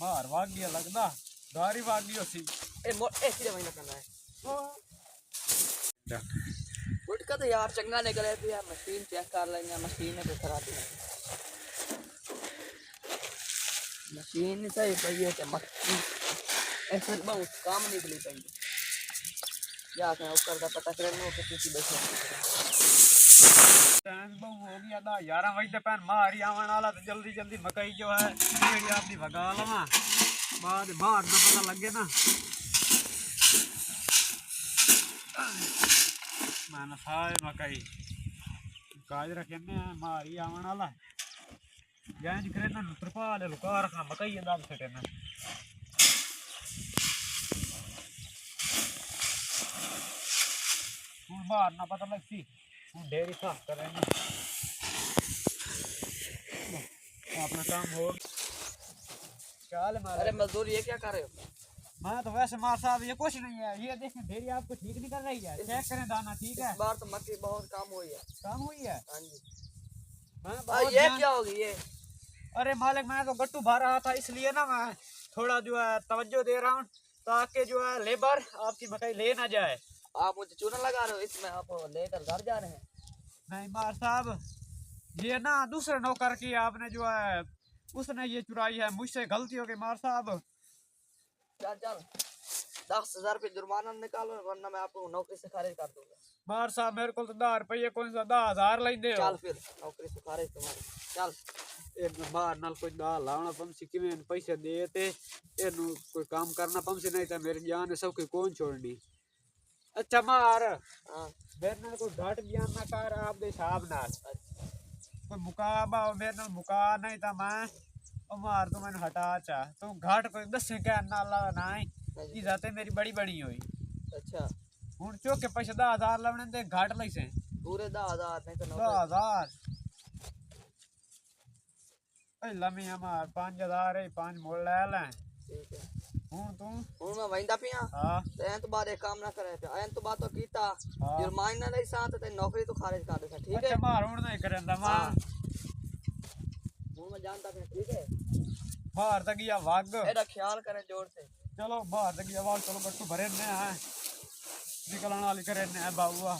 ਬਾਹਰ ਵਗ ਗਿਆ ਲੱਗਦਾ ਗਾਰੀ ਵਗ ਗਈ ਸੀ ਇਹ ਕਿਹਦੇ ਵਜ੍ਹਾ ਕਰਨਾ ਹੈ गुटका तो यार चंगा निकले तो यार मशीन चेक कर लेंगे मशीन है खराबी है मशीन सही पई है कि मक्खी ऐसे बहुत काम निकली पई या के ऊपर का पता करने को किसी बैठे टाइम बहु हो गया दा 11 बजे पैन मारी आवन वाला तो जल्दी जल्दी मकई जो है जेड़ी आपदी भगा लवा बाद बाहर ना पता लगे ना मैंने सारे मकई काज रखे मारी आवन वाला जैंज करे ना तरपा ले लुका रखना मकई दाल सटे ना हूँ बाहर ना पता लगती हूँ डेरी साफ कर रहे ना अपना काम हो चाल मारे। अरे मजदूर ये क्या कर रहे हो मैं तो वैसे मार साहब ये कुछ नहीं है ये देखें डेरी आपको ठीक नहीं कर रही है चेक करें दाना ठीक है इस बार तो मक्की बहुत कम हुई है काम हुई है हाँ जी मैं ये क्या होगी ये अरे मालिक मैं तो गट्टू भर रहा था इसलिए ना मैं थोड़ा जो है तवज्जो दे रहा हूँ ताकि जो है लेबर आपकी मकई ले ना जाए। आप मुझे चूना लगा रहे हो इसमें आप लेकर घर जा रहे हैं नहीं मार साहब ये ना दूसरे नौकर की आपने जो है उसने ये चुराई है मुझसे गलती हो गई मार साहब। चल चल 10,000 रुपये जुर्माना निकालो वरना मैं आपको नौकरी से खारिज कर दूंगा। मार साहब मेरे को तो 10 रुपये कौन सा 10,000 लेंदे हो चल फिर नौकरी से खारिज तुम्हारी चल ਇਹਨੂੰ ਬਾਹਰ ਨਾਲ ਕੋਈ ਦਾ ਲਾਉਣਾ ਪੰਸੀ ਕਿਵੇਂ ਪੈਸੇ ਦੇ ਤੇ ਇਹਨੂੰ ਕੋਈ ਕੰਮ ਕਰਨਾ ਪੰਸੀ ਨਹੀਂ ਤਾਂ ਮੇਰੀ ਜਾਨ ਸਭ ਕੋਈ ਕੌਣ ਛੋੜਨੀ। ਅੱਛਾ ਮਾਰ हाँ ਮੇਰੇ ਨਾਲ ਕੋਈ ਘਾਟ ਬਿਆਨ ਨਾ ਕਰ ਆਪਦੇ ਹਿਸਾਬ ਨਾਲ ਕੋਈ ਮੁਕਾਬਾ ਮੇਰੇ ਨਾਲ ਮੁਕਾ ਨਹੀਂ ਤਾਂ ਮੈਂ ਉਹ ਮਾਰ ਤੂੰ ਮੈਨੂੰ ਹਟਾ ਚਾ ਤੂੰ ਘਾਟ ਕੋਈ ਦੱਸੇ ਕਹਿਣ ਨਾਲ ਨਾ ਹੀ ਜਾਤੇ ਮੇਰੀ ਬੜੀ ਬਣੀ ਹੋਈ अच्छा ਹੁਣ ਚੁੱਕ ਕੇ ਪੈਸੇ 10,000 ਲਾਉਣੇ ਤੇ ਘਾਟ ਲਈ ਸੇ पूरे 10,000 नहीं तो 10,000 ਪਹਿਲਾਂ ਵੀ ਹਮਾਰ 5,000 ਹੈ 5 ਮੋੜ ਲੈ ਲੈ ठीक है ਹੁਣ ਤੂੰ हूँ मैं वहींदा पिया ਹਾਂ तो एन तो बाद एक काम ना करे पे एन तो बात तो कीता हाँ। जुर्माना नहीं साथ ते नौकरी तो खारिज कर देता ठीक है ਅੱਛਾ ਮਾਰ ਹੁਣ ਨਹੀਂ ਕਰਦਾ ਮਾਂ हूँ मैं जानता पिया ठीक है ਬਾਹਰ ਤੱਕ ਗਿਆ ਵਗ एदा ख्याल करे जोर से ਚਲੋ ਬਾਹਰ ਤੱਕ ਗਿਆ ਵਗ ਚਲੋ ਗੱਟੂ ਭਰੇ ਨੇ ਨਿਕਲਣ ਵਾਲੀ ਕਰੇ ਨੇ ਬਾਬੂਆ